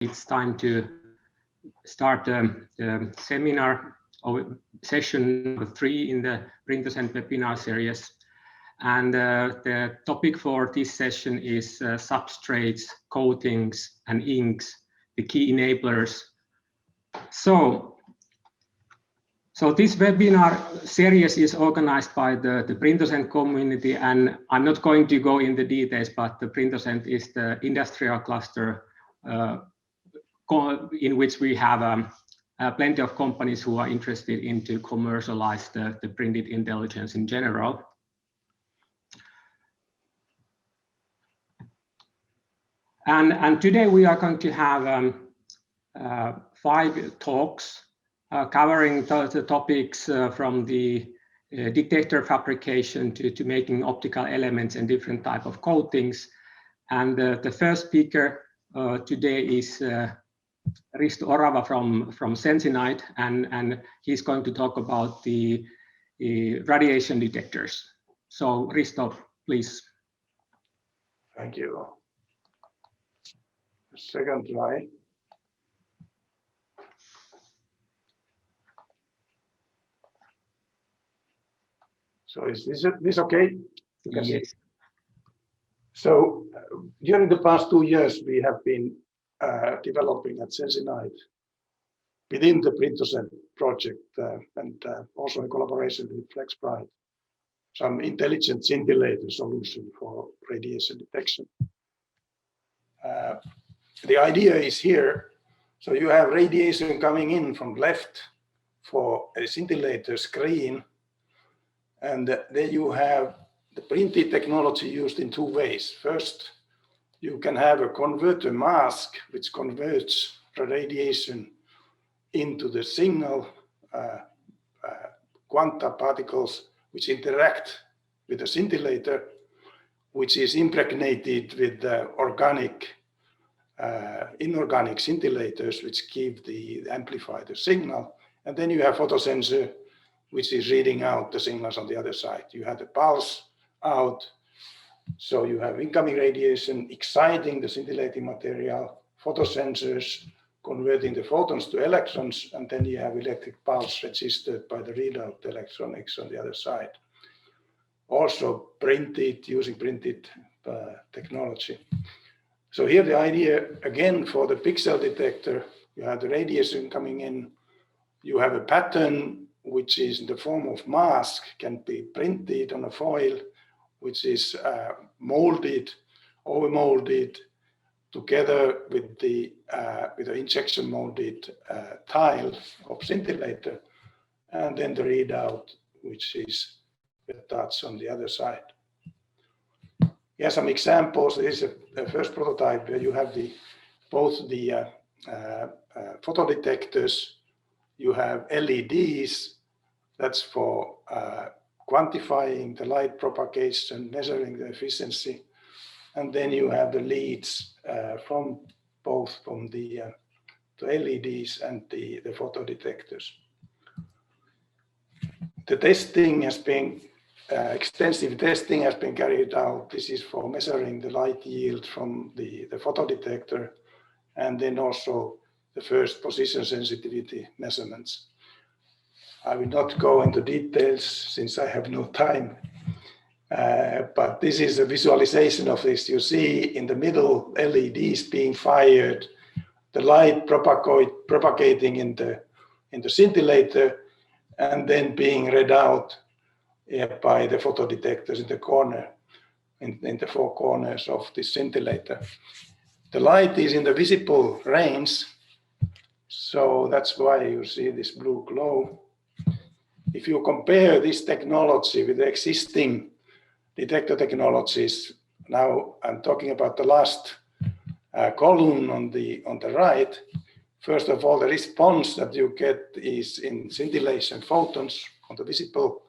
It's time to start the seminar or session number 3 in the PrintoCent webinar series. And the topic for this session is substrates, coatings, and inks, the key enablers. So this webinar series is organized by the PrintoCent community, and I'm not going to go in the details, but the PrintoCent is the industrial cluster in which we have plenty of companies who are interested in to commercialize the printed intelligence in general. And today we are going to have 5 talks covering the topics from the detector fabrication to making optical elements and different type of coatings. And the first speaker today is Risto Orava from Sensinite, and he's going to talk about the radiation detectors. So Risto, please. Thank you. Second try. So is this okay? Yes. So during the past 2 years, we have been developing at Sensinite within the PrintoCent project and also in collaboration with FlexBright, some intelligent scintillator solution for radiation detection. The idea is here. So you have radiation coming in from left for a scintillator screen, and then you have the printed technology used in 2 ways. First, you can have a converter mask which converts the radiation into the signal quanta particles which interact with the scintillator, which is impregnated with the inorganic scintillators which amplify the signal. And then you have photosensor which is reading out the signals on the other side. You have the pulse out, so you have incoming radiation exciting the scintillating material, photosensors converting the photons to electrons, and then you have electric pulse registered by the readout electronics on the other side. Also printed, using printed technology. So here the idea, again, for the pixel detector, you have the radiation coming in, you have a pattern which is in the form of mask, can be printed on a foil, which is molded, overmolded, together with the injection molded tile of scintillator, and then the readout, which is the touch on the other side. Here are some examples. This is a first prototype where you have both the photodetectors, you have LEDs, that's for quantifying the light propagation, measuring the efficiency, and then you have the leads from the LEDs and the photodetectors. The testing has been extensive testing has been carried out. This is for measuring the light yield from the photodetector, and then also the first position sensitivity measurements. I will not go into details since I have no time, but this is a visualization of this. You see in the middle LEDs being fired, the light propagating in the scintillator, and then being read out by the photodetectors in the corner, in the 4 corners of the scintillator. The light is in the visible range, so that's why you see this blue glow. If you compare this technology with the existing detector technologies, now I'm talking about the last column on the right. First of all, the response that you get is in scintillation photons on the visible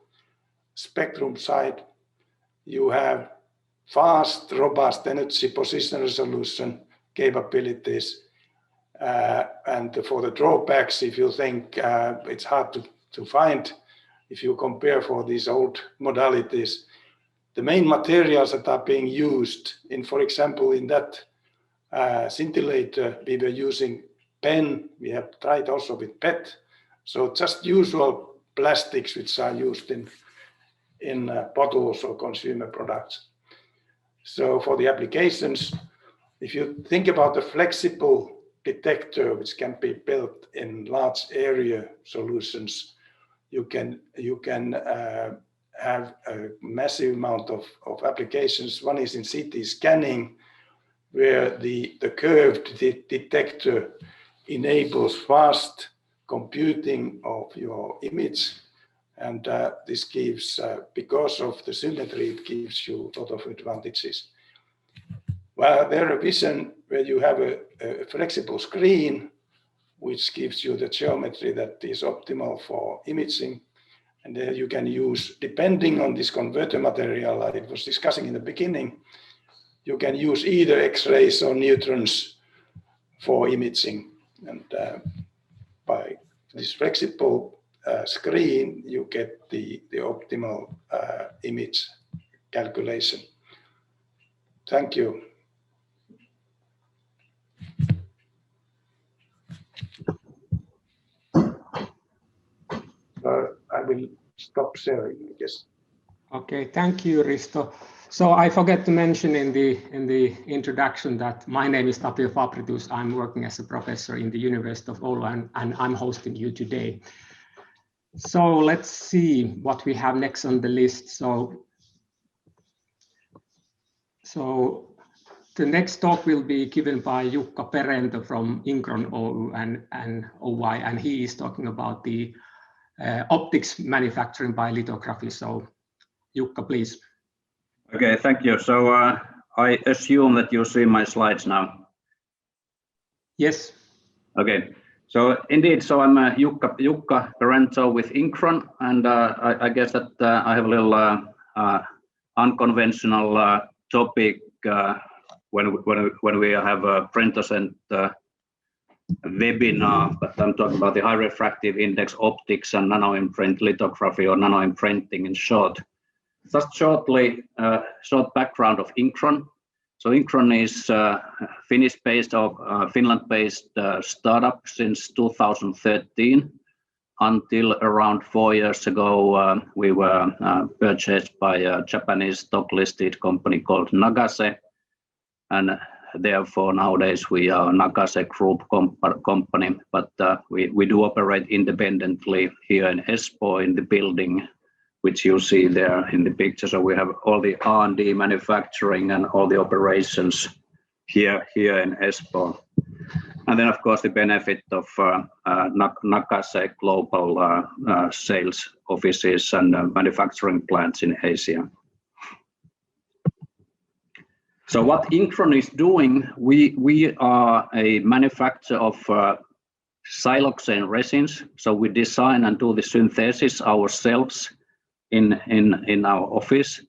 spectrum side. You have fast, robust energy position resolution capabilities. And for the drawbacks, if you think it's hard to find, if you compare for these old modalities, the main materials that are being used in, for example, in that scintillator, we were using pen. We have tried also with PET. So just usual plastics which are used in bottles or consumer products. So for the applications, if you think about a flexible detector which can be built in large area solutions, you can have a massive amount of applications. One is in CT scanning, where the curved detector enables fast computing of your image. And this gives, because of the symmetry, it gives you a lot of advantages. Well, there is a vision where you have a flexible screen, which gives you the geometry that is optimal for imaging. And there you can use, depending on this converter material I was discussing in the beginning, you can use either X-rays or neutrons for imaging. And by this flexible screen, you get the optimal image calculation. Thank you. I will stop sharing, I guess. Okay, thank you, Risto. So I forgot to mention in the introduction that my name is Tapio Fabritus. I'm working as a professor in the University of Oulu, and I'm hosting you today. So let's see what we have next on the list. So the next talk will be given by Jukka Perento from Incron Oy and OY, and he is talking about the optics manufacturing by lithography. So Jukka, please. Okay, thank you. So I assume that you see my slides now. Yes. Okay. So indeed, so I'm Jukka Perento with Incron, and I guess that I have a little unconventional topic when we have a PrintoCent webinar, but I'm talking about the high refractive index optics and nanoimprint lithography, or nanoimprinting in short. Just shortly, short background of Incron. So Incron is Finnish-based or Finland-based startup since 2013. Until around 4 years ago, we were purchased by a Japanese stock-listed company called Nagase, and therefore nowadays we are Nagase Group company. But we do operate independently here in Espoo in the building, which you see there in the picture. So we have all the R&D manufacturing and all the operations here in Espoo. And then of course the benefit of Nagase global sales offices and manufacturing plants in Asia. So what Incron is doing, we are a manufacturer of siloxane resins. So we design and do the synthesis ourselves in our office,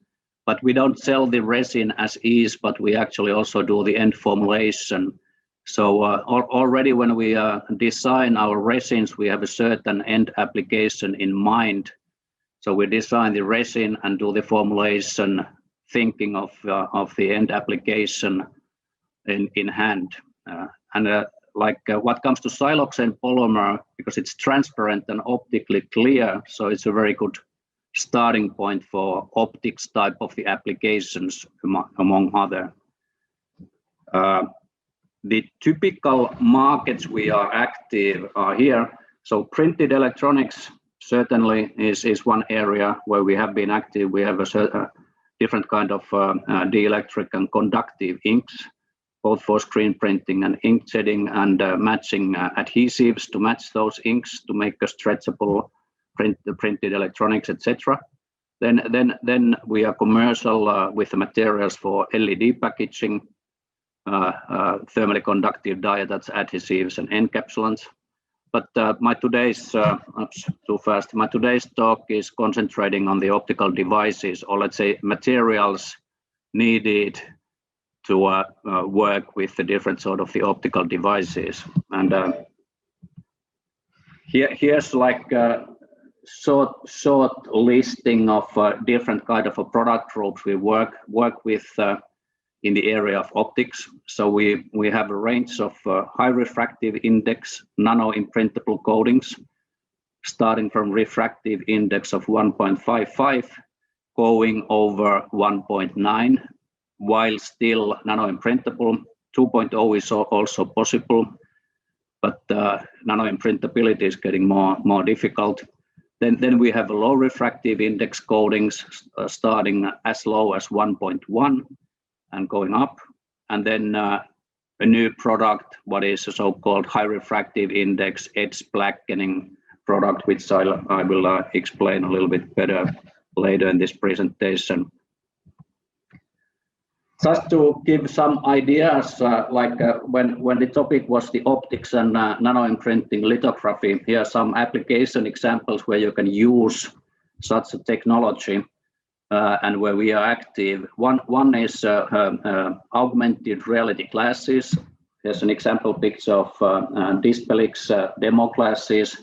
but we don't sell the resin as is, but we actually also do the end formulation. So already when we design our resins, we have a certain end application in mind. So we design the resin and do the formulation, thinking of the end application in hand. What comes to siloxane polymer, because it's transparent and optically clear, so it's a very good starting point for optics type of the applications, among other. The typical markets we are active are here. So printed electronics certainly is one area where we have been active. We have a different kind of dielectric and conductive inks, both for screen printing and inkjetting, and matching adhesives to match those inks to make a stretchable printed electronics, etc. Then we are commercial with the materials for LED packaging, thermally conductive diodes, adhesives, and encapsulants. But my today's talk is concentrating on the optical devices, or let's say materials needed to work with the different sort of the optical devices. And here's like a short listing of different kind of product groups we work with in the area of optics. So we have a range of high refractive index nano-imprintable coatings, starting from refractive index of 1.55, going over 1.9, while still nano-imprintable. 2.0 is also possible, but nano-imprintability is getting more difficult. Then we have a low refractive index coatings starting as low as 1.1 and going up. And then a new product, what is a so-called high refractive index edge blackening product, which I will explain a little bit better later in this presentation. Just to give some ideas, when the topic was the optics and nano-imprinting lithography, here are some application examples where you can use such a technology and where we are active. One is augmented reality glasses. Here's an example picture of Dispelix demo glasses.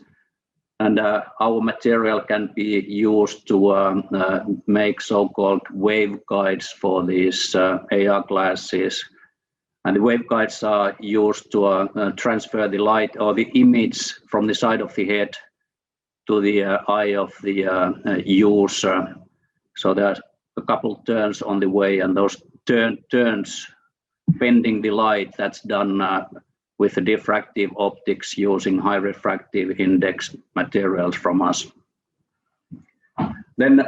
And our material can be used to make so-called waveguides for these AR glasses. And the waveguides are used to transfer the light or the image from the side of the head to the eye of the user. So there's a couple turns on the way, and those turns bending the light, that's done with the diffractive optics using high refractive index materials from us. Then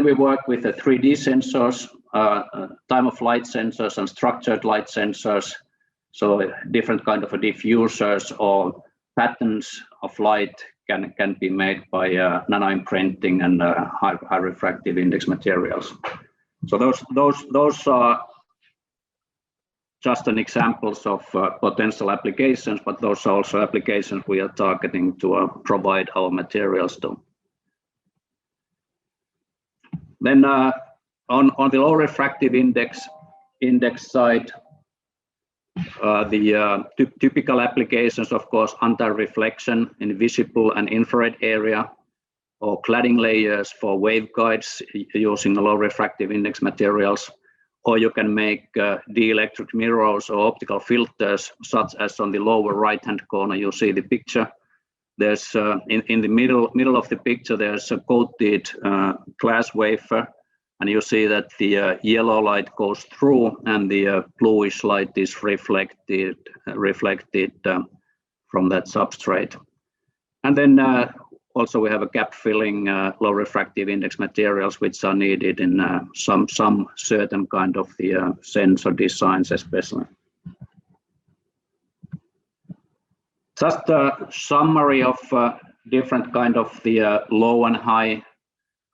we work with the 3D sensors, time of flight sensors and structured light sensors. So different kind of diffusers or patterns of light can be made by nano-imprinting and high refractive index materials. So those are just an examples of potential applications, but those are also applications we are targeting to provide our materials to. Then on the low refractive index side, the typical applications, of course, anti-reflection in visible and infrared area, or cladding layers for waveguides using the low refractive index materials. Or you can make dielectric mirrors or optical filters, such as on the lower right-hand corner, you see the picture. There's in the middle of the picture, there's a coated glass wafer, and you see that the yellow light goes through, and the bluish light is reflected from that substrate. And then also we have a gap filling low refractive index materials, which are needed in some certain kind of the sensor designs especially. Just a summary of different kind of the low and high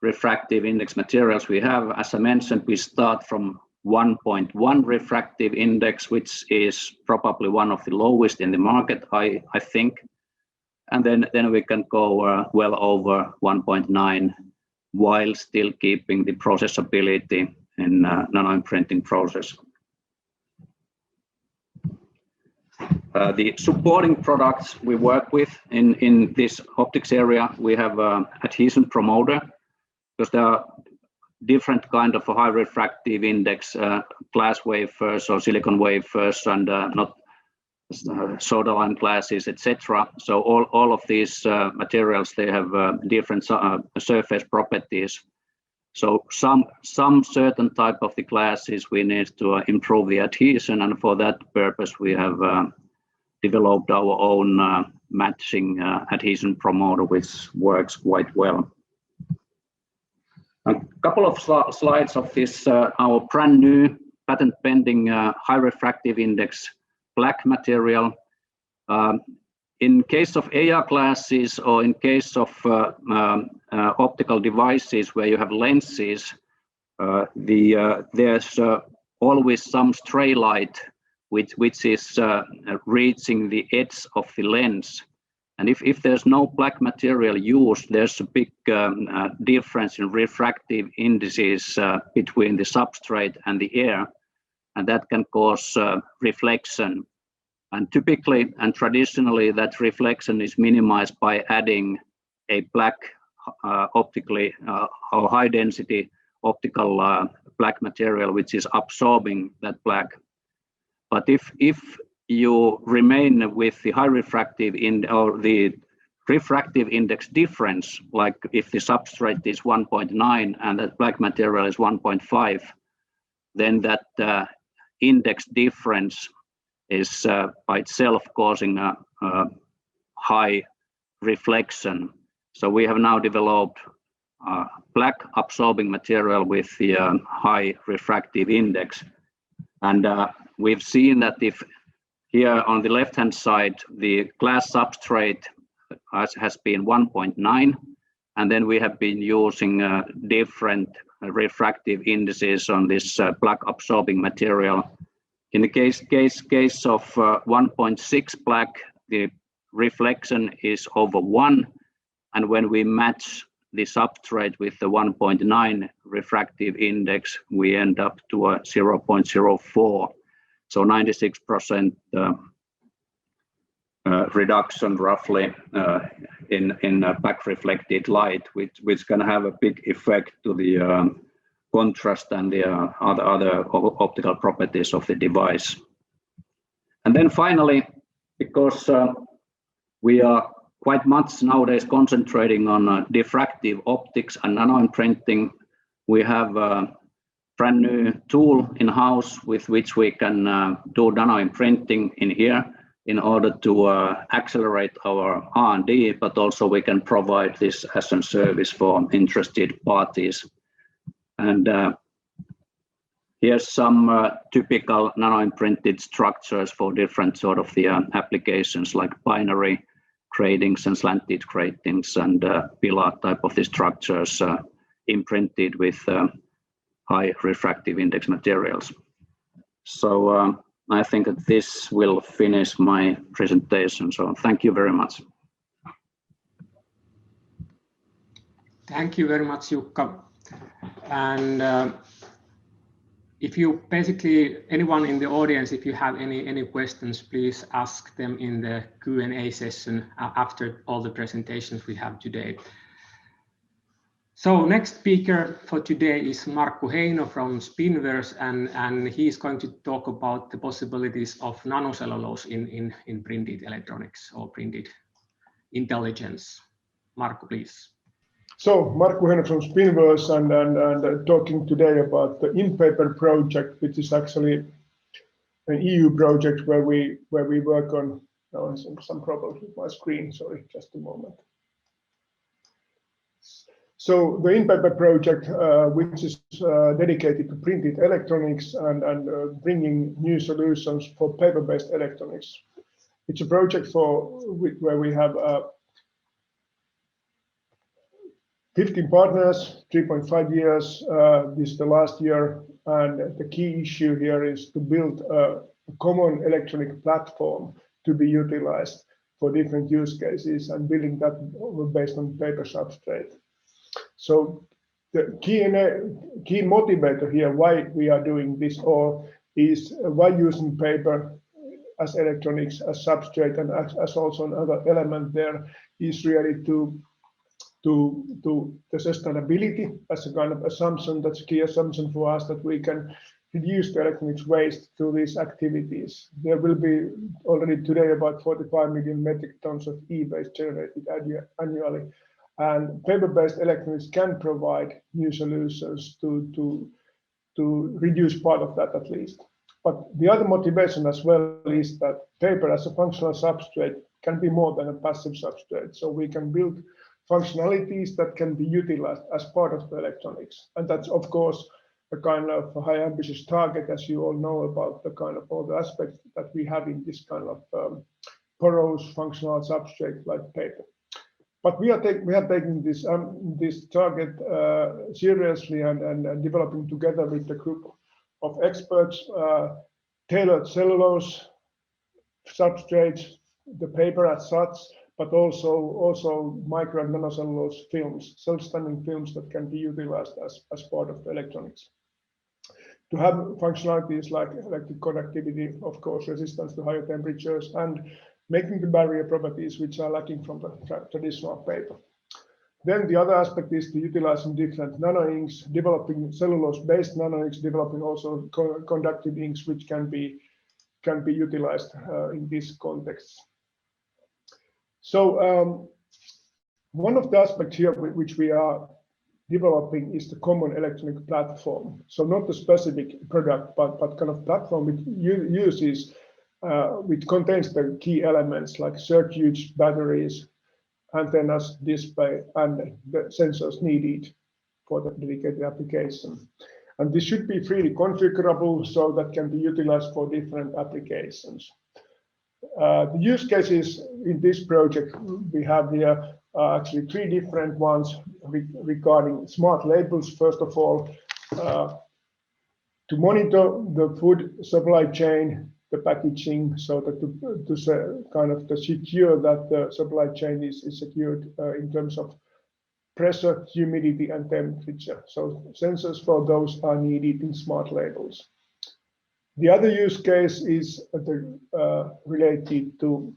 refractive index materials we have. As I mentioned, we start from 1.1 refractive index, which is probably one of the lowest in the market, I think. And then we can go well over 1.9 while still keeping the processability in nano-imprinting process. The supporting products we work with in this optics area, we have adhesion promoter, because there are different kind of high refractive index glass wafers or silicon wafers, and not soda lime glasses, etc. So all of these materials, they have different surface properties. So some certain type of the glasses we need to improve the adhesion, and for that purpose we have developed our own matching adhesion promoter, which works quite well. A couple of slides of this our brand new patent pending high refractive index black material. In case of AR glasses or in case of optical devices where you have lenses, there's always some stray light which is reaching the edge of the lens. And if there's no black material used, there's a big difference in refractive indices between the substrate and the air, and that can cause reflection. And typically and traditionally, that reflection is minimized by adding a black optically or high density optical black material which is absorbing that black. But if you remain with the high refractive or the refractive index difference, like if the substrate is 1.9 and that black material is 1.5, then that index difference is by itself causing a high reflection. So we have now developed black absorbing material with the high refractive index. And we've seen that if here on the left-hand side, the glass substrate has been 1.9, and then we have been using different refractive indices on this black absorbing material. In the case of 1.6 black, the reflection is over 1, and when we match the substrate with the 1.9 refractive index, we end up to a 0.04. So 96% reduction roughly in back reflected light, which can have a big effect to the contrast and the other optical properties of the device. And then finally, because we are quite much nowadays concentrating on diffractive optics and nanoimprinting, we have a brand new tool in-house with which we can do nanoimprinting in here in order to accelerate our R&D, but also we can provide this as a service for interested parties. And here's some typical nanoimprinted structures for different sort of the applications like binary gratings and slanted gratings and pillar type of the structures imprinted with high refractive index materials. So I think that this will finish my presentation. So thank you very much. Thank you very much, Jukka. And if you basically, anyone in the audience, if you have any questions, please ask them in the Q&A session after all the presentations we have today. So next speaker for today is Markku Heino from Spinverse, and he's going to talk about the possibilities of nanocellulose in printed electronics or printed intelligence. Markku, please. So Markku Heino from Spinverse, and talking today about the InPaper project, which is actually an EU project where we work on. Now some problems with my screen. Sorry, just a moment. So the InPaper project, which is dedicated to printed electronics and bringing new solutions for paper-based electronics. It's a project where we have 15 partners, 3.5 years. This is the last year, and the key issue here is to build a common electronic platform to be utilized for different use cases, and building that based on paper substrate. So the key motivator here why we are doing this all is why using paper as electronics as substrate and as also another element there is really to the sustainability as a kind of assumption. That's a key assumption for us, that we can reduce the electronics waste through these activities. There will be already today about 45 million metric tons of e-waste generated annually. And paper-based electronics can provide new solutions to reduce part of that at least. But the other motivation as well is that paper as a functional substrate can be more than a passive substrate. So we can build functionalities that can be utilized as part of the electronics. And that's of course a kind of a high ambitious target, as you all know about the kind of all the aspects that we have in this kind of porous functional substrate like paper. But we are taking this target seriously and developing together with a group of experts tailored cellulose substrates, the paper as such, but also micro and nanocellulose films, self-standing films that can be utilized as part of the electronics. To have functionalities like electric conductivity, of course, resistance to higher temperatures, and making the barrier properties which are lacking from the traditional paper. Then the other aspect is to utilizing different nano inks, developing cellulose-based nano inks, developing also conductive inks, which can be utilized in this context. So one of the aspects here which we are developing is the common electronic platform. So not a specific product, but kind of platform which uses, which contains the key elements like circuits, batteries, antennas, display, and the sensors needed for the dedicated application. And this should be freely configurable so that can be utilized for different applications. The use cases in this project we have here are actually 3 different ones regarding smart labels. First of all, to monitor the food supply chain, the packaging, so that to kind of to secure that the supply chain is secured in terms of pressure, humidity, and temperature. So sensors for those are needed in smart labels. The other use case is related to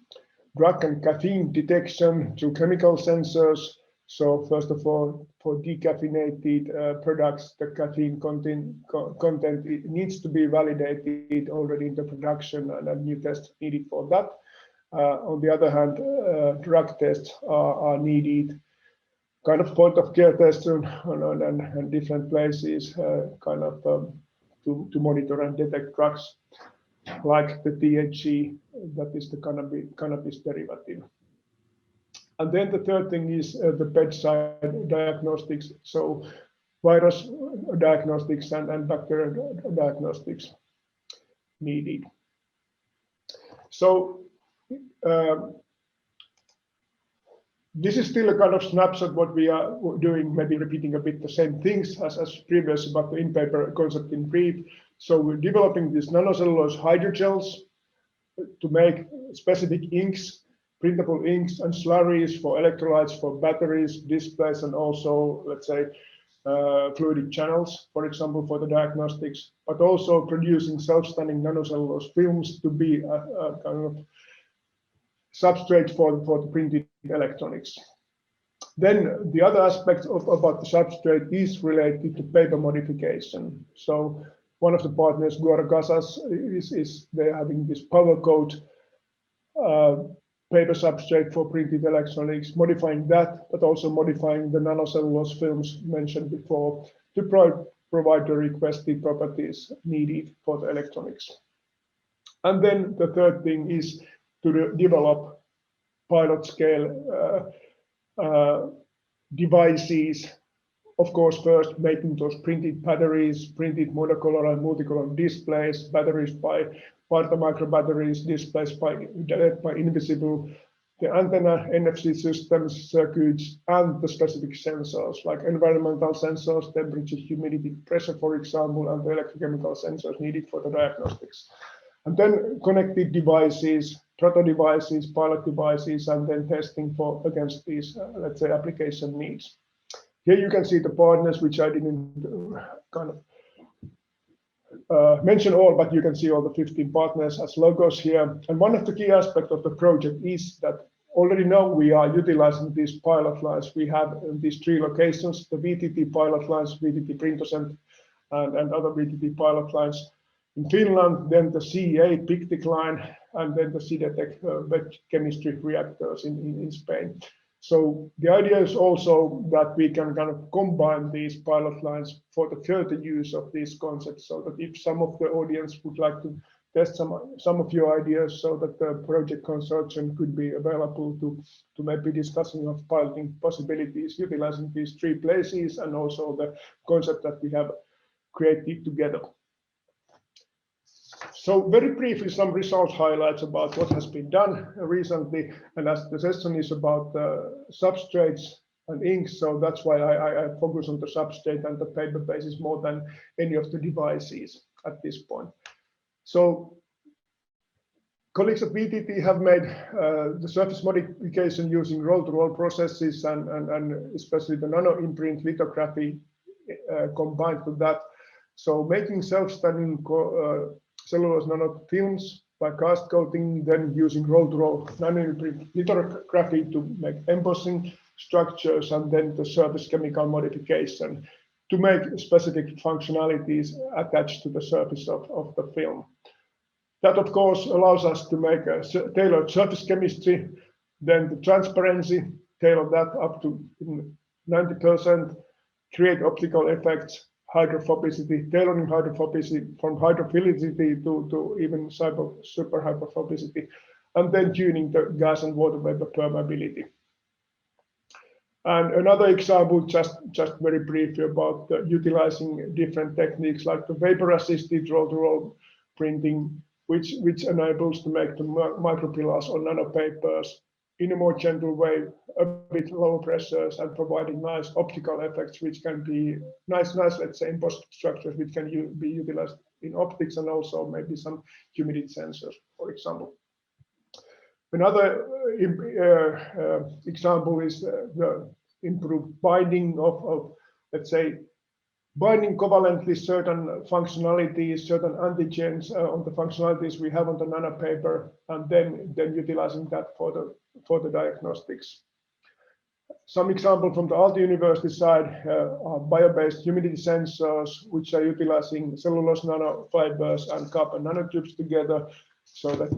drug and caffeine detection through chemical sensors. So first of all, for decaffeinated products, the caffeine content needs to be validated already in the production, and a new test needed for that. On the other hand, drug tests are needed, kind of point of care tests and different places, kind of to monitor and detect drugs like the THC, that is the cannabis derivative. And then the third thing is the bedside diagnostics, so virus diagnostics and bacterial diagnostics needed. So this is still a kind of snapshot what we are doing, maybe repeating a bit the same things as previous about the in-paper concept in brief. So we're developing these nanocellulose hydrogels to make specific inks, printable inks and slurries for electrolytes, for batteries, displays, and also, let's say, fluidic channels, for example, for the diagnostics, but also producing self-standing nanocellulose films to be a kind of substrate for the printed electronics. Then the other aspect about the substrate is related to paper modification. So one of the partners, Guargasas, is they're having this power coat paper substrate for printed electronics, modifying that, but also modifying the nanocellulose films mentioned before to provide the requested properties needed for the electronics. And then the third thing is to develop pilot scale devices. Of course, first making those printed batteries, printed monocolor and multicolor displays, batteries by micro batteries, displays by invisible, the antenna, NFC systems, circuits, and the specific sensors like environmental sensors, temperature, humidity, pressure, for example, and the electrochemical sensors needed for the diagnostics. And then connected devices, proto devices, pilot devices, and then testing for against these, let's say, application needs. Here you can see the partners, which I didn't kind of mention all, but you can see all the 15 partners as logos here. And one of the key aspects of the project is that already now we are utilizing these pilot lines. We have these 3 locations, the VTT pilot lines, VTT PrintoCent, and other VTT pilot lines in Finland, then the CEA PICTIC line, and then the CDTEC wet chemistry reactors in Spain. So the idea is also that we can kind of combine these pilot lines for the further use of these concepts, so that if some of the audience would like to test some of your ideas, so that the project consortium could be available to maybe discussing of piloting possibilities, utilizing these 3 places and also the concept that we have created together. So very briefly, some result highlights about what has been done recently, and as the session is about substrates and inks, so that's why I focus on the substrate and the paper basis more than any of the devices at this point. So colleagues at VTT have made the surface modification using roll-to-roll processes and especially the nano imprint lithography combined with that. So making self-standing cellulose nanofilms by cast coating, then using roll-to-roll nanoimprint lithography to make embossing structures, and then the surface chemical modification to make specific functionalities attached to the surface of the film. That, of course, allows us to make a tailored surface chemistry, then the transparency, tailor that up to 90%, create optical effects, hydrophobicity, tailoring hydrophobicity from hydrophilicity to even super hydrophobicity, and then tuning the gas and water vapor permeability. And another example, just very briefly, about utilizing different techniques like the vapor-assisted roll-to-roll printing, which enables to make the micropillars or nanopapers in a more gentle way, a bit lower pressures, and providing nice optical effects, which can be nice, let's say, embossed structures, which can be utilized in optics and also maybe some humidity sensors, for example. Another example is the improved binding of, let's say, binding covalently certain functionalities, certain antigens on the functionalities we have on the nanopaper, and then utilizing that for the diagnostics. Some example from the Aalto University side are bio-based humidity sensors, which are utilizing cellulose nanofibers and carbon nanotubes together, so that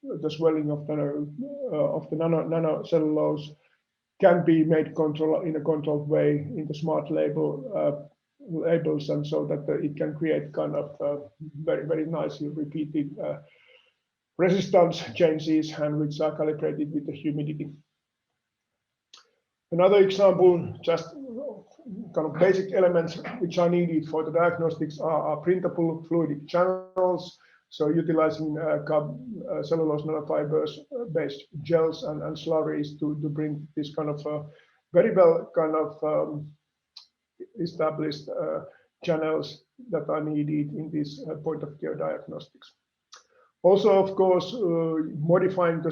the swelling of the nanocellulose can be made in a controlled way in the smart labels, and so that it can create kind of very, very nicely repeated resistance changes, and which are calibrated with the humidity. Another example, just kind of basic elements which are needed for the diagnostics are printable fluidic channels. So utilizing cellulose nanofibers based gels and slurries to bring this kind of very well kind of established channels that are needed in this point of care diagnostics. Also, of course, modifying the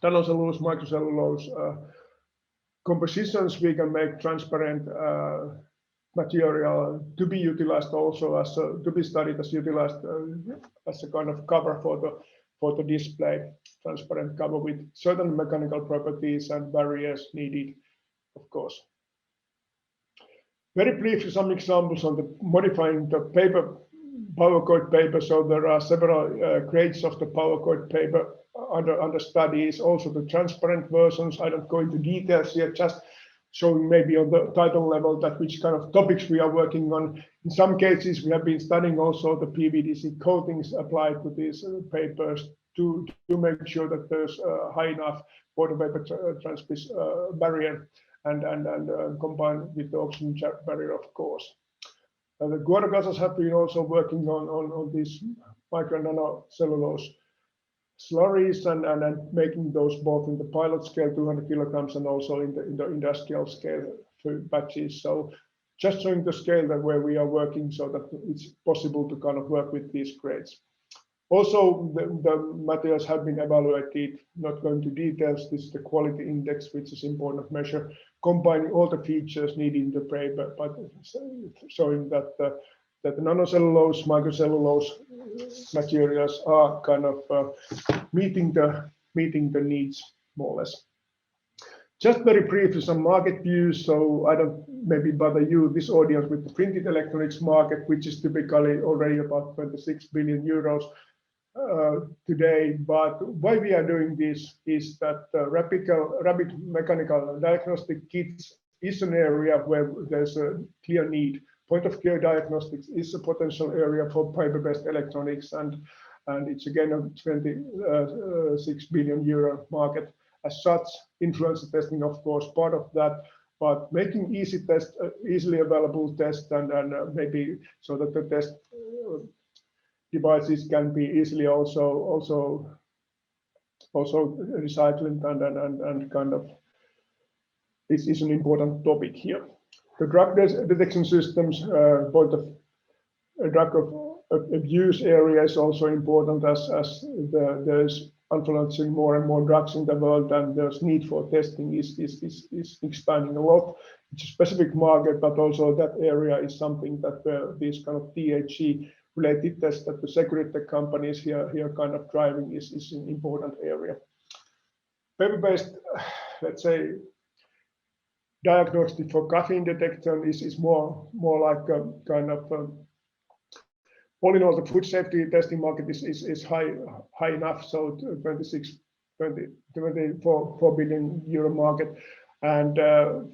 nanocellulose, microcellulose compositions, we can make transparent material to be utilized also to be studied as utilized as a kind of cover for the display, transparent cover with certain mechanical properties and barriers needed, of course. Very briefly, some examples on the modifying the paper, PowerCoat paper. So there are several grades of the PowerCoat paper under studies, also the transparent versions. I don't go into details here, just showing maybe on the title level that which kind of topics we are working on. In some cases, we have been studying also the PVDC coatings applied to these papers to make sure that there's high enough water vapor transparency barrier and combined with the oxygen barrier, of course. The Guadagazas have been also working on these micro nanocellulose slurries and making those both in the pilot scale 200 kilograms and also in the industrial scale batches. So just showing the scale that where we are working so that it's possible to kind of work with these grades. Also, the materials have been evaluated, not going to details. This is the quality index, which is important measure, combining all the features needed in the paper, but showing that the nanocellulose, microcellulose materials are kind of meeting the needs more or less. Just very briefly, some market views. So I don't maybe bother you, this audience, with the printed electronics market, which is typically already about 26 billion euros today. But why we are doing this is that rapid mechanical diagnostic kits is an area where there's a clear need. Point of care diagnostics is a potential area for paper-based electronics, and it's again a 26 billion euro market. As such, influencer testing, of course, part of that, but making easily available tests and maybe so that the test devices can be easily also recycled and kind of this is an important topic here. The drug detection systems, both of drug abuse area is also important as there's unfortunately more and more drugs in the world, and there's need for testing is expanding a lot. It's a specific market, but also that area is something that these kind of THC related tests that the security companies here kind of driving is an important area. Paper-based, let's say, diagnostic for caffeine detection is more like a kind of all in all, the food safety testing market is high enough, so 24 billion euro market, and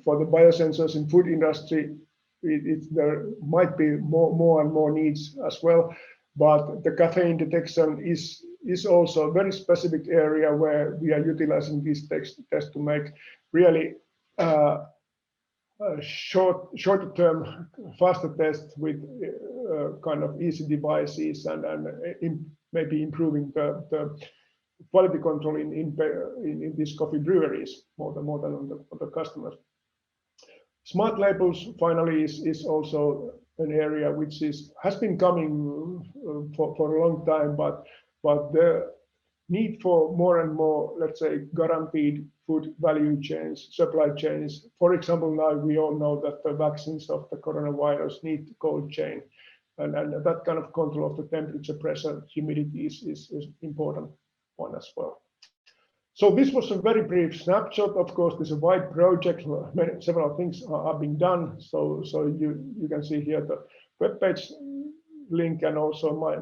for the biosensors in food industry, there might be more and more needs as well, but the caffeine detection is also a very specific area where we are utilizing these tests to make really shorter term, faster tests with kind of easy devices and maybe improving the quality control in these coffee breweries more than on the customers. Smart labels finally is also an area which has been coming for a long time, but the need for more and more, let's say, guaranteed food value chains, supply chains. For example, now we all know that the vaccines of the coronavirus need cold chain, and that kind of control of the temperature, pressure, humidity is important one as well. So this was a very brief snapshot. Of course, there's a wide project. Several things are being done. So you can see here the webpage link and also my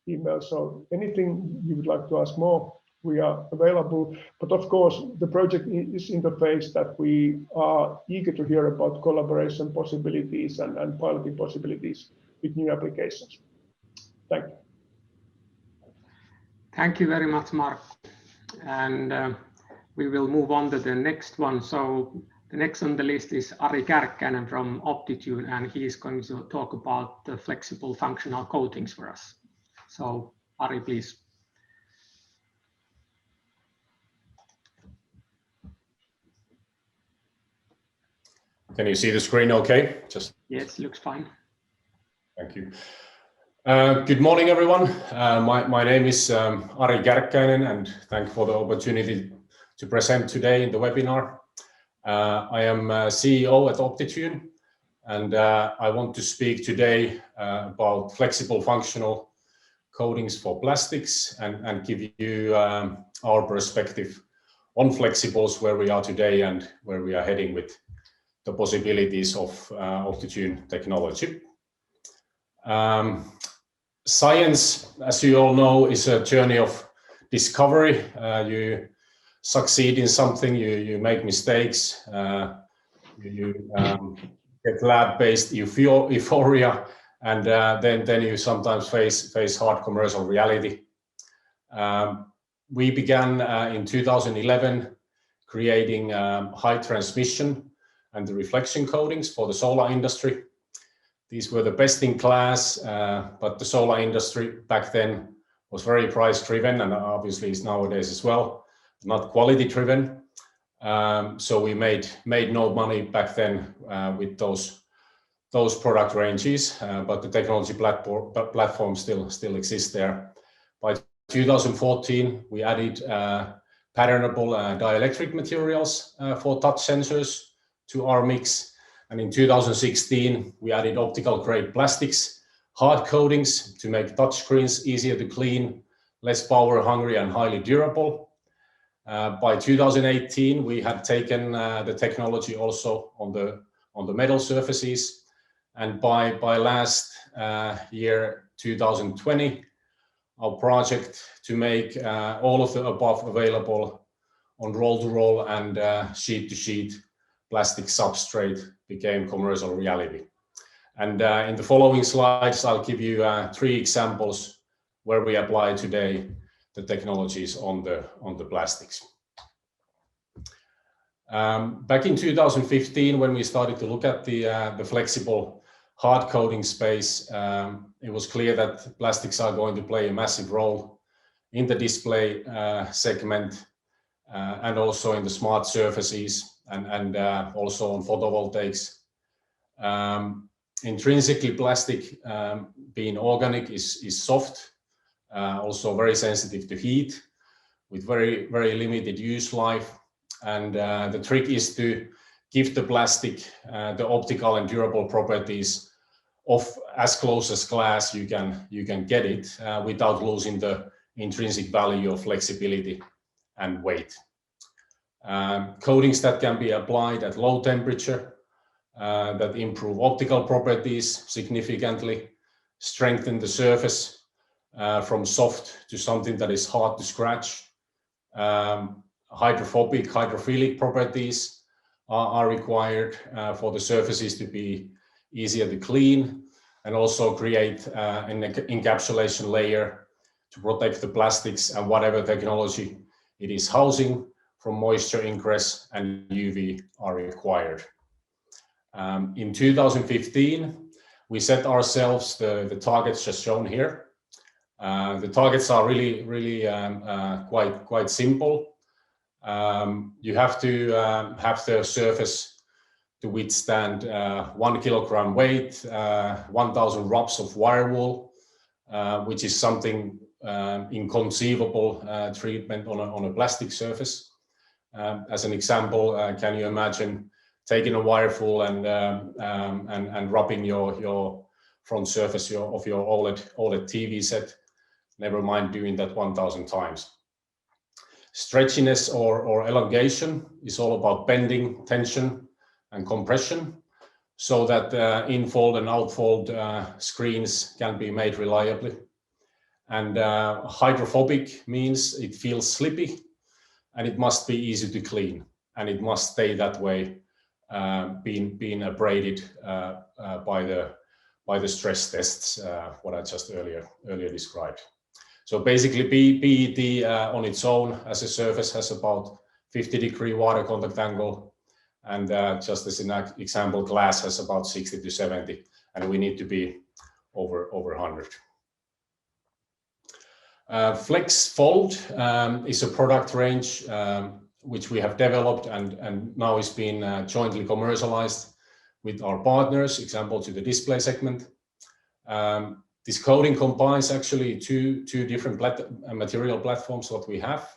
email. So anything you would like to ask more, we are available. But of course, the project is in the phase that we are eager to hear about collaboration possibilities and piloting possibilities with new applications. Thank you. Thank you very much, Mark. And we will move on to the next one. So the next on the list is Ari Kärkkäinen from Optitune, and he is going to talk about the flexible functional coatings for us. So Ari, please. Can you see the screen okay? Yes, looks fine. Thank you. Good morning, everyone. My name is Ari Kärkkäinen, and thank you for the opportunity to present today in the webinar. I am CEO at Optitune, and I want to speak today about flexible functional coatings for plastics and give you our perspective on flexibles, where we are today and where we are heading with the possibilities of Optitune technology. Science, as you all know, is a journey of discovery. You succeed in something, you make mistakes, you get lab-based euphoria, and then you sometimes face hard commercial reality. We began in 2011 creating high transmission and the reflection coatings for the solar industry. These were the best in class, but the solar industry back then was very price driven, and obviously is nowadays as well, not quality driven. So we made no money back then with those product ranges, but the technology platform still exists there. By 2014, we added patternable dielectric materials for touch sensors to our mix. And in 2016, we added optical grade plastics, hard coatings to make touchscreens easier to clean, less power hungry and highly durable. By 2018, we had taken the technology also on the metal surfaces. And by last year, 2020, our project to make all of the above available on roll-to-roll and sheet-to-sheet plastic substrate became commercial reality. And in the following slides, I'll give you 3 examples where we apply today the technologies on the plastics. Back in 2015, when we started to look at the flexible hard coating space, it was clear that plastics are going to play a massive role in the display segment and also in the smart surfaces and also on photovoltaics. Intrinsically, plastic being organic is soft, also very sensitive to heat, with very limited use life. And the trick is to give the plastic the optical and durable properties of as close as glass you can get it without losing the intrinsic value of flexibility and weight. Coatings that can be applied at low temperature that improve optical properties significantly, strengthen the surface from soft to something that is hard to scratch. Hydrophobic, hydrophilic properties are required for the surfaces to be easier to clean, and also create an encapsulation layer to protect the plastics and whatever technology it is housing from moisture ingress and UV are required. In 2015, we set ourselves the targets just shown here. The targets are really quite simple. You have to have the surface to withstand 1 kilogram weight, 1,000 drops of wire wool, which is something inconceivable treatment on a plastic surface. As an example, can you imagine taking a wireful and rubbing your front surface of your OLED TV set? Never mind doing that 1,000 times. Stretchiness or elongation is all about bending, tension, and compression, so that infold and outfold screens can be made reliably. And hydrophobic means it feels slippy, and it must be easy to clean, and it must stay that way, being abraded by the stress tests, what I just earlier described. So basically, PET on its own as a surface has about 50-degree water contact angle, and just as an example, glass has about 60 to 70, and we need to be over 100. Flex Fold is a product range which we have developed and now is being jointly commercialized with our partners, example to the display segment. This coating combines actually two different material platforms what we have,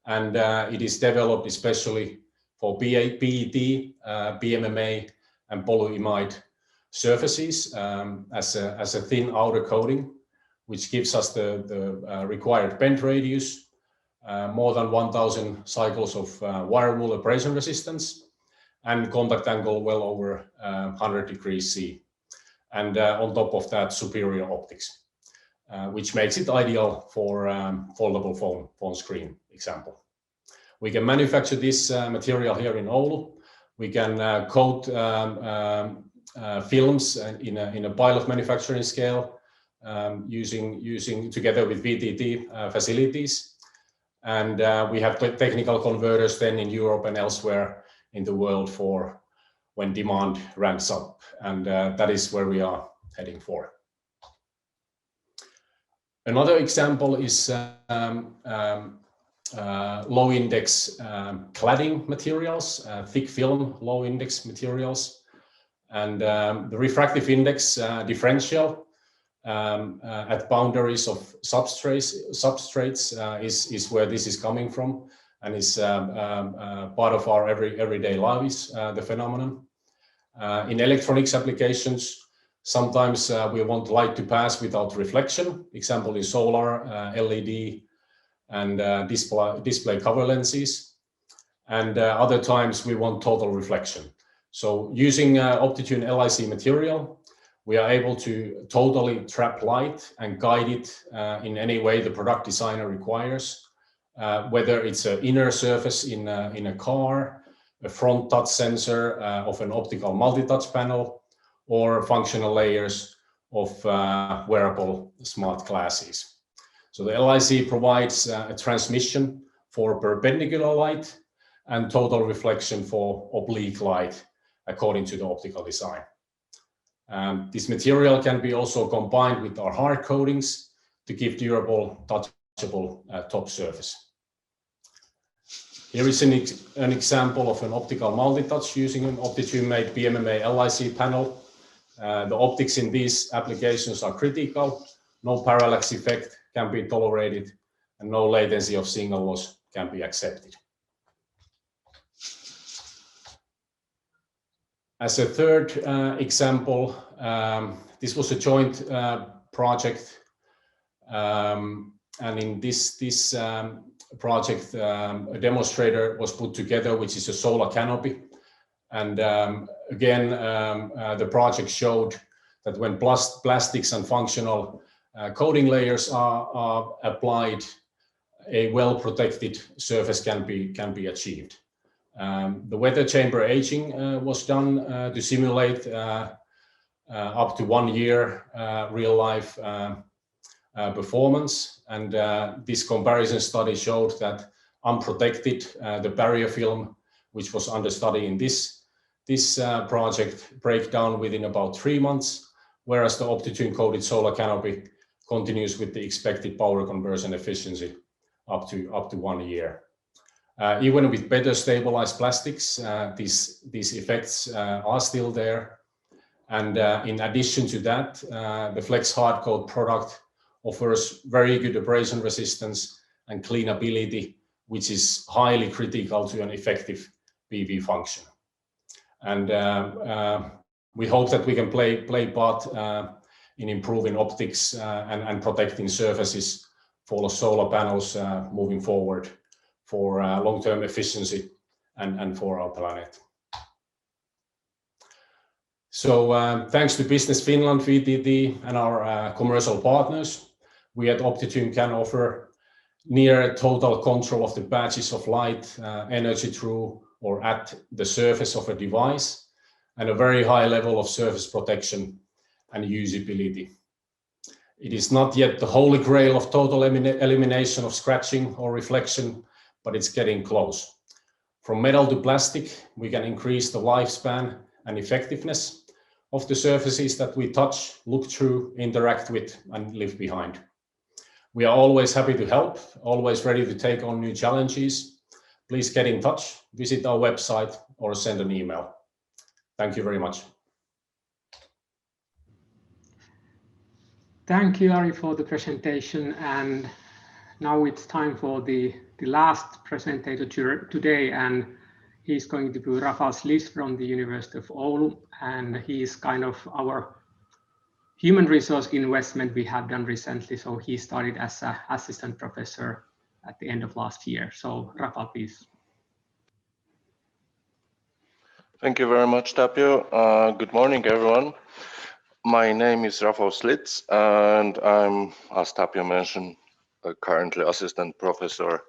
and it is developed especially for PET, PMMA, and polyimide surfaces as a thin outer coating, which gives us the required bend radius, more than 1,000 cycles of wire wool abrasion resistance, and contact angle well over 100 degrees C. And on top of that, superior optics, which makes it ideal for foldable phone screen example. We can manufacture this material here in Oulu. We can coat films in a pilot manufacturing scale using together with VTT facilities. And we have technical converters then in Europe and elsewhere in the world for when demand ramps up. And that is where we are heading for. Another example is low index cladding materials, thick film low index materials. And the refractive index differential at boundaries of substrates is where this is coming from, and is part of our everyday lives, the phenomenon. In electronics applications, sometimes we want light to pass without reflection, example is solar, LED, and display cover lenses. And other times we want total reflection. So using Optitune LIC material, we are able to totally trap light and guide it in any way the product designer requires, whether it's an inner surface in a car, a front touch sensor of an optical multi-touch panel, or functional layers of wearable smart glasses. So the LIC provides a transmission for perpendicular light and total reflection for oblique light according to the optical design. This material can be also combined with our hard coatings to give durable, touchable top surface. Here is an example of an optical multi-touch using an Optitune-made PMMA LIC panel. The optics in these applications are critical. No parallax effect can be tolerated, and no latency of signal loss can be accepted. As a third example, this was a joint project, and in this project, a demonstrator was put together, which is a solar canopy. And again, the project showed that when plastics and functional coating layers are applied, a well-protected surface can be achieved. The weather chamber aging was done to simulate up to 1 year real life performance, and this comparison study showed that unprotected, the barrier film, which was under study in this project, break down within about 3 months, whereas the Optitune coated solar canopy continues with the expected power conversion efficiency up to 1 year. Even with better stabilized plastics, these effects are still there. And in addition to that, the Flex Hard Coat product offers very good abrasion resistance and cleanability, which is highly critical to an effective PV function. And we hope that we can play part in improving optics and protecting surfaces for solar panels moving forward for long-term efficiency and for our planet. So thanks to Business Finland, VTT, and our commercial partners, we at Optitune can offer near total control of the patches of light, energy through or at the surface of a device, and a very high level of surface protection and usability. It is not yet the holy grail of total elimination of scratching or reflection, but it's getting close. From metal to plastic, we can increase the lifespan and effectiveness of the surfaces that we touch, look through, interact with, and leave behind. We are always happy to help, always ready to take on new challenges. Please get in touch, visit our website, or send an email. Thank you very much. Thank you, Ari, for the presentation. And now it's time for the last presenter today, and he's going to be Rafał Slis from the University of Oulu, and he's kind of our human resource investment we have done recently. So he started as an assistant professor at the end of last year. So Rafał, please. Thank you very much, Tapio. Good morning, everyone. My name is Rafał Slis, and I'm, as Tapio mentioned, currently assistant professor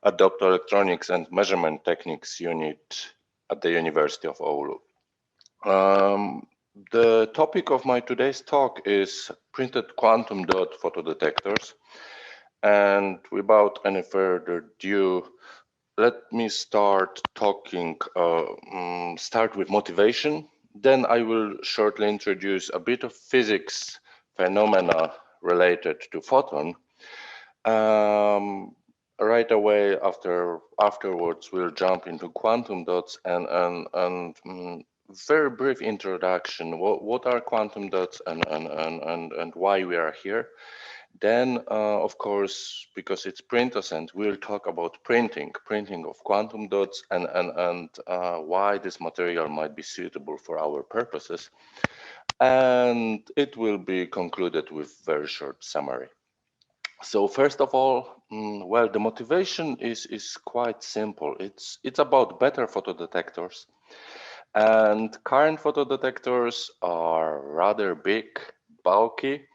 at the Optoelectronics and Measurement Techniques unit at the University of Oulu. The topic of my today's talk is printed quantum dot photodetectors. And without any further ado, let me start with motivation. Then I will shortly introduce a bit of physics phenomena related to photon. Right away afterwards, we'll jump into quantum dots and very brief introduction. What are quantum dots and why we are here? Then, of course, because it's PrintoCent, we'll talk about printing of quantum dots and why this material might be suitable for our purposes. And it will be concluded with very short summary. So first of all, well, the motivation is quite simple. It's about better photodetectors. And current photodetectors are rather big, bulky,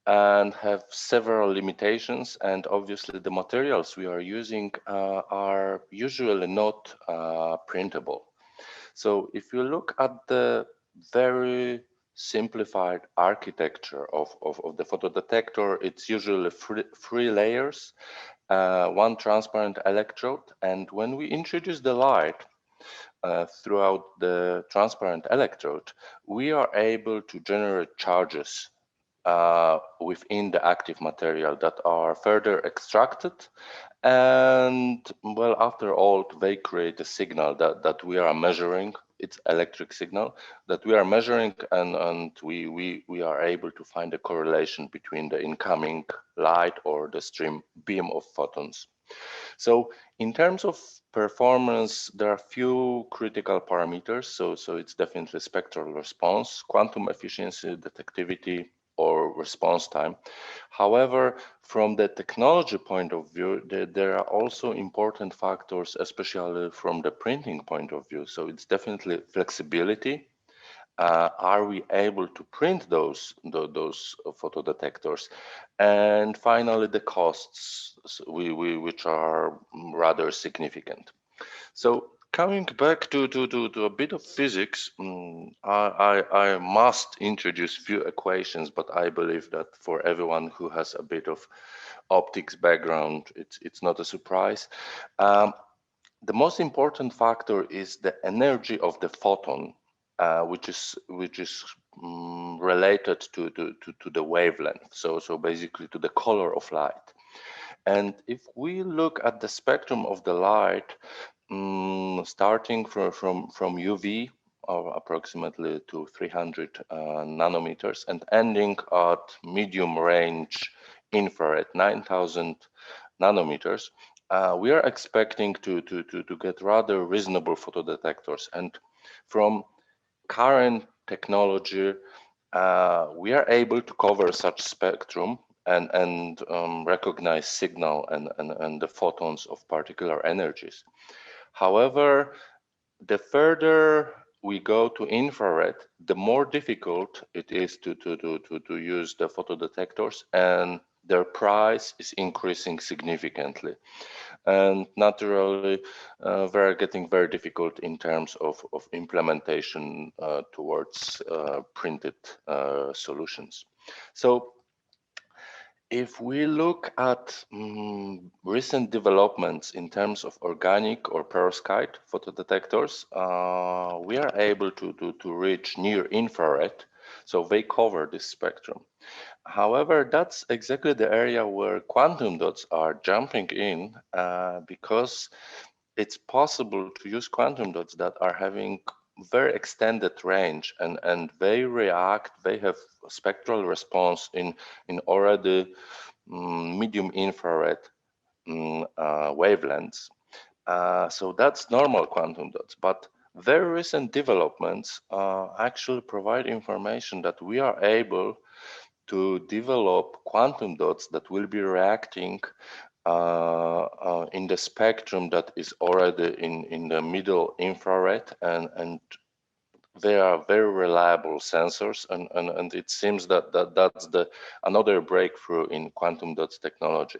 and have several limitations. And obviously the materials we are using are usually not printable. So if you look at the very simplified architecture of the photodetector, it's usually three layers, one transparent electrode. And when we introduce the light throughout the transparent electrode, we are able to generate charges within the active material that are further extracted, and well, after all, they create a signal that we are measuring. It's electric signal that we are measuring, and we are able to find a correlation between the incoming light or the stream beam of photons. So in terms of performance, there are few critical parameters. So it's definitely spectral response, quantum efficiency, detectivity, or response time. However, from the technology point of view, there are also important factors, especially from the printing point of view. So it's definitely flexibility. Are we able to print those photodetectors? And finally, the costs, which are rather significant. So coming back to a bit of physics, I must introduce few equations, but I believe that for everyone who has a bit of optics background, it's not a surprise. The most important factor is the energy of the photon, which is related to the wavelength. So basically to the color of light. And if we look at the spectrum of the light, starting from UV, or approximately to 300 nanometers, and ending at medium range infrared, 9,000 nanometers, we are expecting to get rather reasonable photodetectors. And from current technology, we are able to cover such spectrum and recognize signal and the photons of particular energies. However, the further we go to infrared, the more difficult it is to use the photodetectors, and their price is increasing significantly. And naturally, they're getting very difficult in terms of implementation towards printed solutions. So if we look at recent developments in terms of organic or perovskite photodetectors, we are able to reach near infrared, so they cover this spectrum. However, that's exactly the area where quantum dots are jumping in, because it's possible to use quantum dots that are having very extended range, and they have spectral response in already medium infrared wavelengths. So that's normal quantum dots, but very recent developments actually provide information that we are able to develop quantum dots that will be reacting in the spectrum that is already in the middle infrared, and they are very reliable sensors, and it seems that's another breakthrough in quantum dots technology.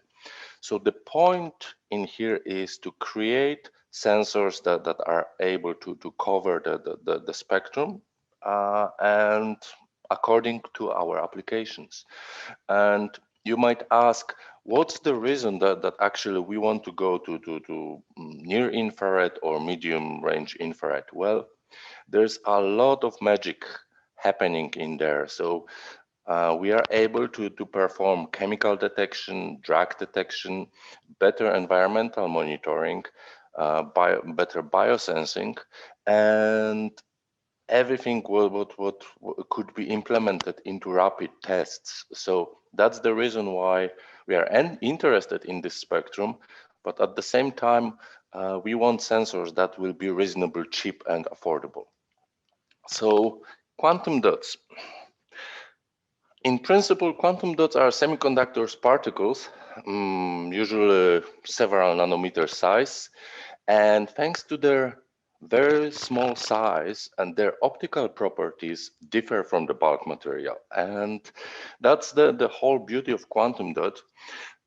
So the point in here is to create sensors that are able to cover the spectrum and according to our applications. And you might ask, what's the reason that actually we want to go to near infrared or medium range infrared? Well, there's a lot of magic happening in there. So we are able to perform chemical detection, drug detection, better environmental monitoring, better biosensing, and everything what could be implemented into rapid tests. So that's the reason why we are interested in this spectrum, but at the same time, we want sensors that will be reasonably cheap and affordable. So quantum dots. In principle, quantum dots are semiconductors particles, usually several nanometer size, and thanks to their very small size and their optical properties differ from the bulk material. And that's the whole beauty of quantum dot,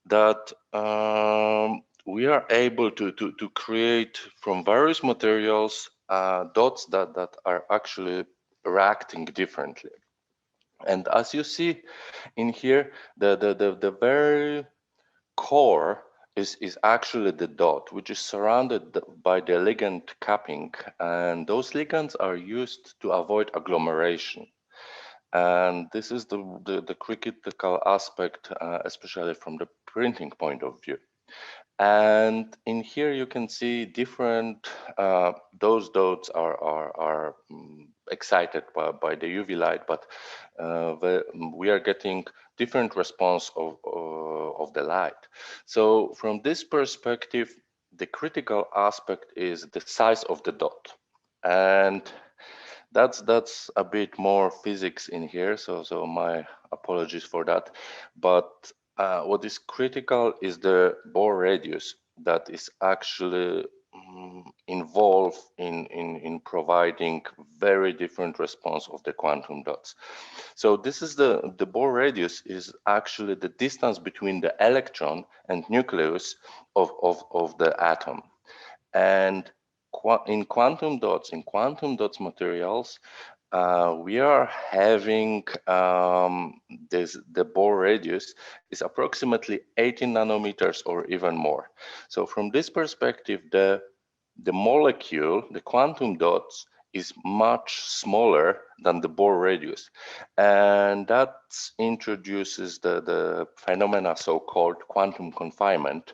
that we are able to create from various materials dots that are actually reacting differently. And as you see in here, the very core is actually the dot, which is surrounded by the ligand capping, and those ligands are used to avoid agglomeration. And this is the critical aspect, especially from the printing point of view. And in here you can see different, those dots are excited by the UV light, but we are getting different response of the light. So from this perspective, the critical aspect is the size of the dot, and that's a bit more physics in here. So my apologies for that. But what is critical is the Bohr radius that is actually involved in providing very different response of the quantum dots. So this is the Bohr radius is actually the distance between the electron and nucleus of the atom. And in quantum dots materials, we are having the Bohr radius is approximately 18 nanometers or even more. So from this perspective, the molecule, the quantum dots, is much smaller than the Bohr radius, and that introduces the phenomena so-called quantum confinement,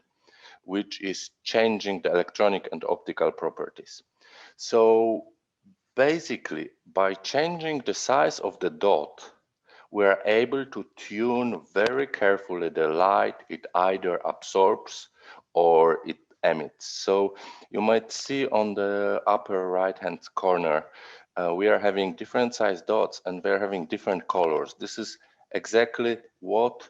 which is changing the electronic and optical properties. So basically, by changing the size of the dot, we are able to tune very carefully the light it either absorbs or it emits. So you might see on the upper right-hand corner, we are having different size dots and we're having different colors. This is exactly what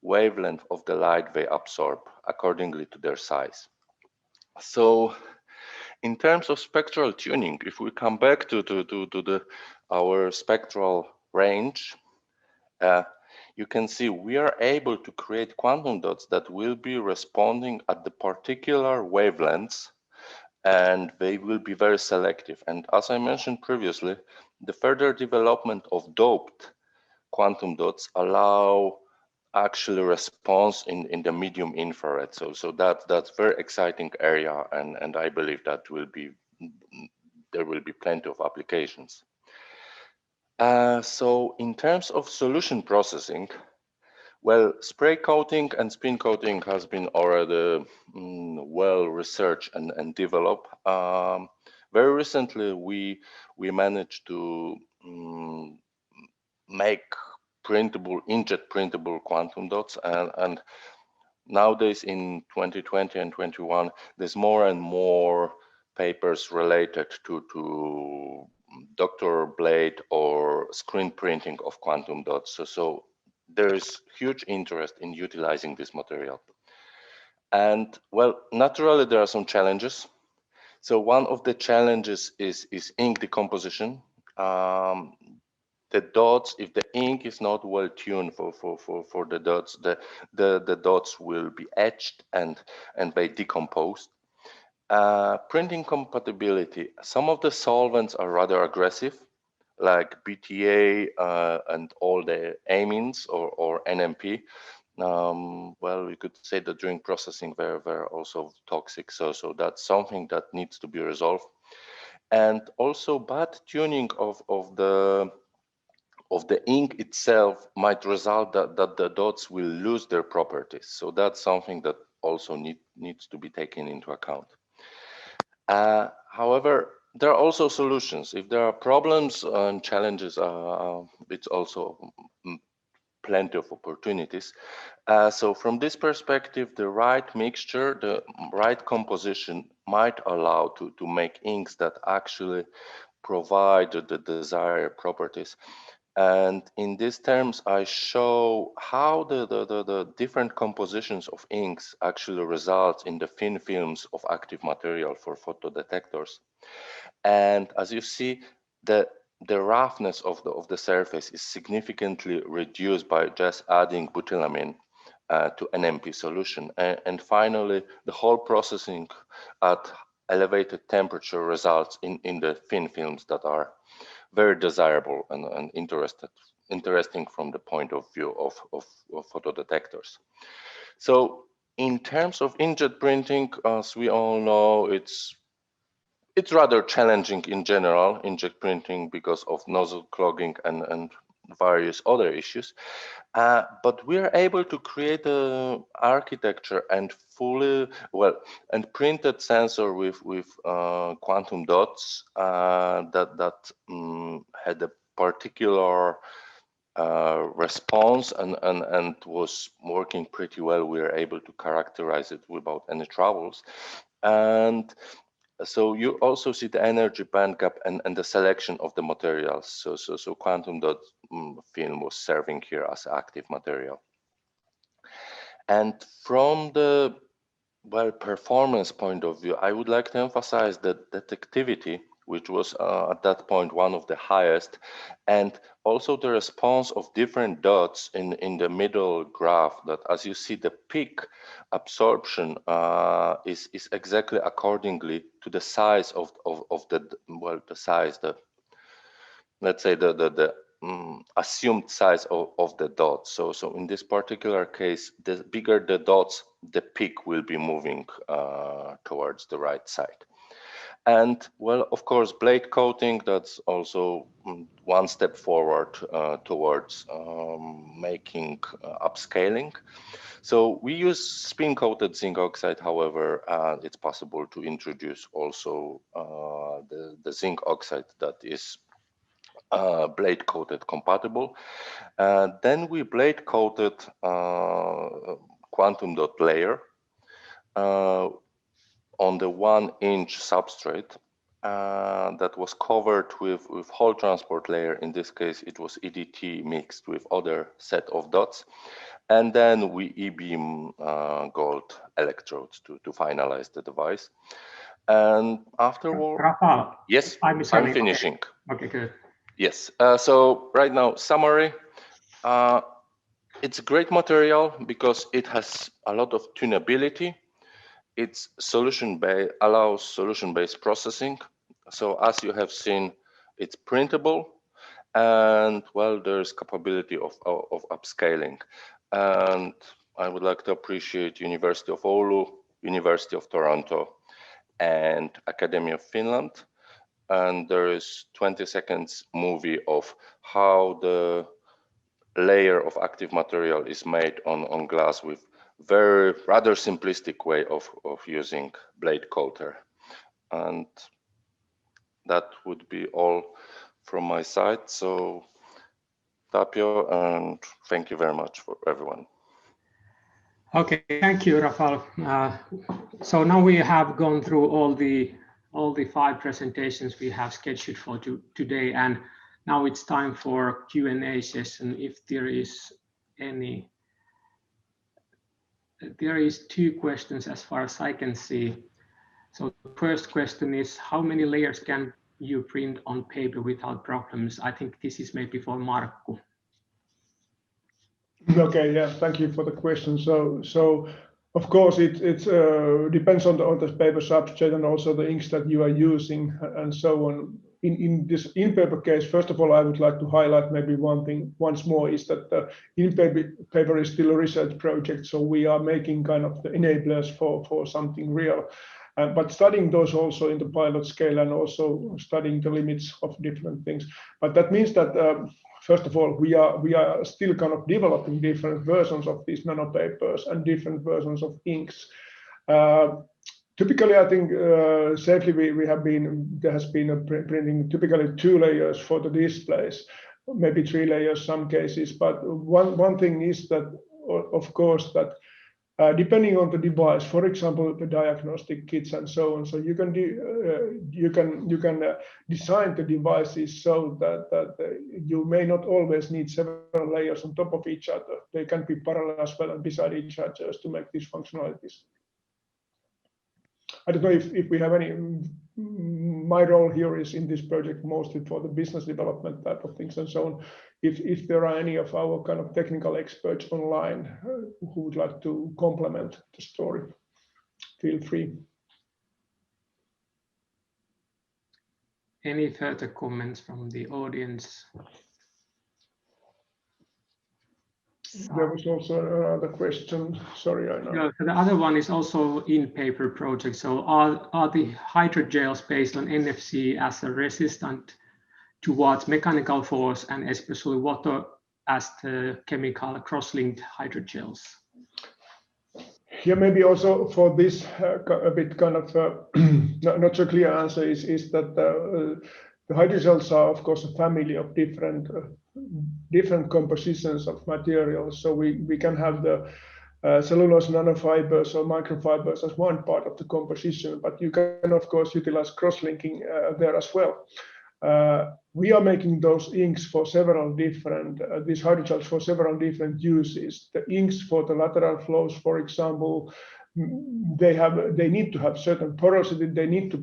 wavelength of the light they absorb accordingly to their size. So in terms of spectral tuning, if we come back to our spectral range, you can see we are able to create quantum dots that will be responding at the particular wavelengths, and they will be very selective. And as I mentioned previously, the further development of doped quantum dots allow actually response in the medium infrared. So that's very exciting area, and I believe that there will be plenty of applications. So in terms of solution processing, well, spray coating and spin coating has been already well researched and developed. Very recently, we managed to make printable, inkjet printable quantum dots, and nowadays in 2020 and 21, there's more and more papers related to doctor blade or screen printing of quantum dots. So there is huge interest in utilizing this material. And well, naturally there are some challenges. So one of the challenges is ink decomposition. The dots, if the ink is not well tuned for the dots, the dots will be etched and they decompose. Printing compatibility. Some of the solvents are rather aggressive, like BTA and all the amines or NMP. Well, we could say that during processing they're also toxic. So that's something that needs to be resolved. And also bad tuning of the ink itself might result that the dots will lose their properties. So that's something that also needs to be taken into account. However, there are also solutions. If there are problems and challenges, it's also plenty of opportunities. So from this perspective, the right mixture, the right composition might allow to make inks that actually provide the desired properties. And in these terms, I show how the different compositions of inks actually result in the thin films of active material for photodetectors. And as you see, the roughness of the surface is significantly reduced by just adding butylamine to NMP solution. And finally, the whole processing at elevated temperature results in the thin films that are very desirable and interesting from the point of view of photodetectors. So in terms of inkjet printing, as we all know, it's rather challenging in general, inkjet printing, because of nozzle clogging and various other issues. But we are able to create an architecture and fully well, and printed sensor with quantum dots that had a particular response and was working pretty well. We were able to characterize it without any troubles. And so you also see the energy band gap and the selection of the materials. So quantum dot film was serving here as active material. And from the performance point of view, I would like to emphasize that detectivity, which was at that point one of the highest, and also the response of different dots in the middle graph, that as you see the peak absorption is exactly accordingly to the size of the size, let's say the assumed size of the dots. So in this particular case, the bigger the dots, the peak will be moving towards the right side. And well, of course, blade coating, that's also one step forward towards making upscaling. So we use spin-coated zinc oxide. However, it's possible to introduce also the zinc oxide that is blade coated compatible. Then we blade coated quantum dot layer on the 1-inch substrate that was covered with Hall transport layer. In this case, it was EDT mixed with other set of dots. And then we e-beam gold electrodes to finalize the device. And afterward, Rafał, yes, I'm finishing. Okay, good. Yes, so right now, summary. It's a great material because it has a lot of tunability. It's allows solution-based processing. So as you have seen, it's printable, and well, there's capability of upscaling. And I would like to appreciate University of Oulu, University of Toronto, and Academy of Finland. And there is 20 seconds movie of how the layer of active material is made on glass with rather simplistic way of using blade coater. And that would be all from my side. So Tapio, and thank you very much for everyone. Okay, thank you, Rafał. So now we have gone through all the 5 presentations we have scheduled for today, and now it's time for Q&A session. If there is any, there is 2 questions as far as I can see. So the first question is, how many layers can you print on paper without problems? I think this is maybe for Markku. Okay, yeah, thank you for the question. So of course it depends on the paper substrate and also the inks that you are using and so on. In this in-paper case, first of all, I would like to highlight maybe one thing once more is that the in-paper is still a research project, so we are making kind of the enablers for something real. But studying those also in the pilot scale and also studying the limits of different things. But that means that first of all, we are still kind of developing different versions of these nanopapers and different versions of inks. Typically, I think safely there has been a printing typically 2 layers for the displays, maybe 3 layers some cases. But one thing is that, of course, that depending on the device, for example, the diagnostic kits and so on, so you can design the devices so that you may not always need several layers on top of each other. They can be parallel as well and beside each other to make these functionalities. I don't know if we have any. My role here is in this project mostly for the business development type of things and so on. If there are any of our kind of technical experts online who would like to complement the story, feel free. Any further comments from the audience? There was also another question. Sorry, I know. Yeah, the other one is also in paper project. So are the hydrogels based on NFC as a resistant towards mechanical force and especially water as the chemical cross-linked hydrogels? Here maybe also for this a bit kind of not so clear answer is that the hydrogels are of course a family of different compositions of materials. So we can have the cellulose nanofibers or microfibers as one part of the composition, but you can of course utilize cross-linking there as well. We are making those inks for several different, these hydrogels for several different uses. The inks for the lateral flows, for example, they need to have certain porosity, they need to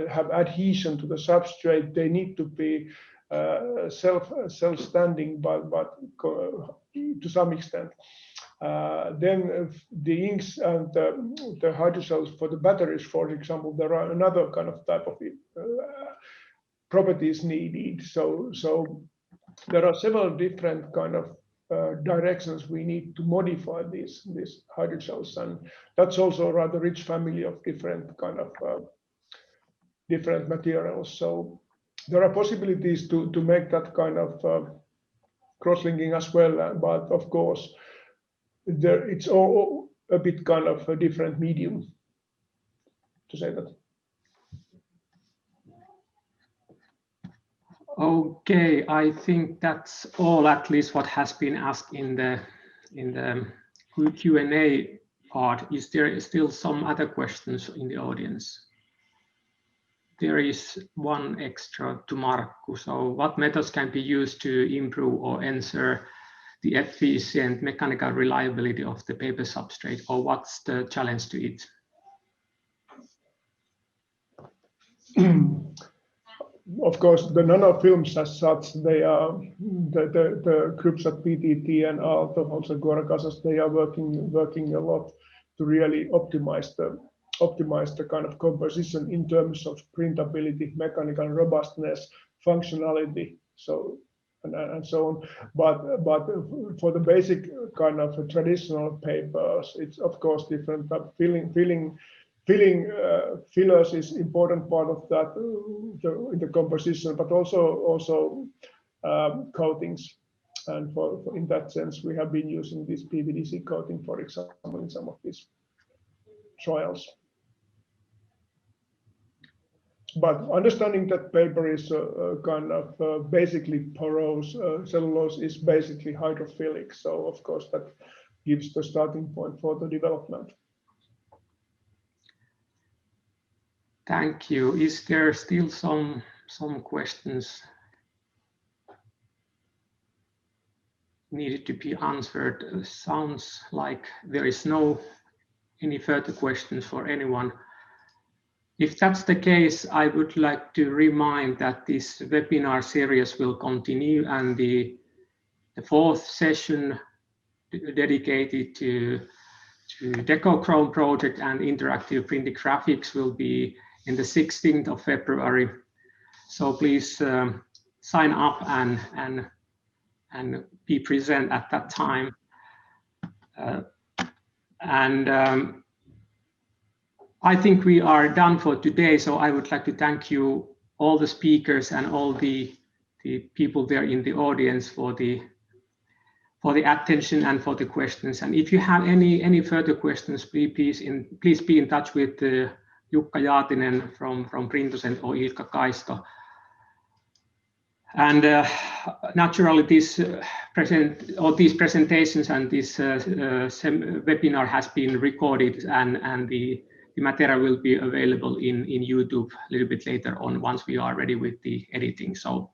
have adhesion to the substrate, they need to be self-standing, but to some extent. Then the inks and the hydrogels for the batteries, for example, there are another kind of type of properties needed. So there are several different kind of directions we need to modify these hydrogels, and that's also a rather rich family of different kind of different materials. So there are possibilities to make that kind of cross-linking as well, but of course it's all a bit kind of a different medium, to say that. Okay, I think that's all, at least what has been asked in the Q&A part. Is there still some other questions in the audience? There is one extra to Markku. So what methods can be used to improve or ensure the efficient mechanical reliability of the paper substrate, or what's the challenge to it? Of course, the nanofilms as such, they are the groups at PTT and also Gorgasas, they are working a lot to really optimize the kind of composition in terms of printability, mechanical robustness, functionality, so and so on. But for the basic kind of traditional papers, it's of course different. But fillers is important part of that in the composition, but also coatings. And in that sense, we have been using this PVDC coating, for example, in some of these trials. But understanding that paper is kind of basically porous, cellulose is basically hydrophilic. So of course that gives the starting point for the development. Thank you. Is there still some questions needed to be answered? Sounds like there is any further questions for anyone. If that's the case, I would like to remind that this webinar series will continue, and the fourth session dedicated to Decochrome project and interactive printed graphics will be in the 16th of February. So please sign up and be present at that time. I think we are done for today. So I would like to thank you, all the speakers and all the people there in the audience for the attention and for the questions. And if you have any further questions, please be in touch with Jukka Jaatinen from PrintoCent or Ilkka Kaisto. And naturally, these presentations and this webinar has been recorded, and the material will be available in YouTube a little bit later on once we are ready with the editing. So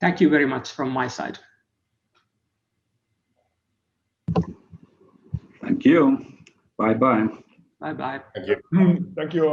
thank you very much from my side. Thank you. Bye-bye. Bye-bye. Thank you. Thank you all.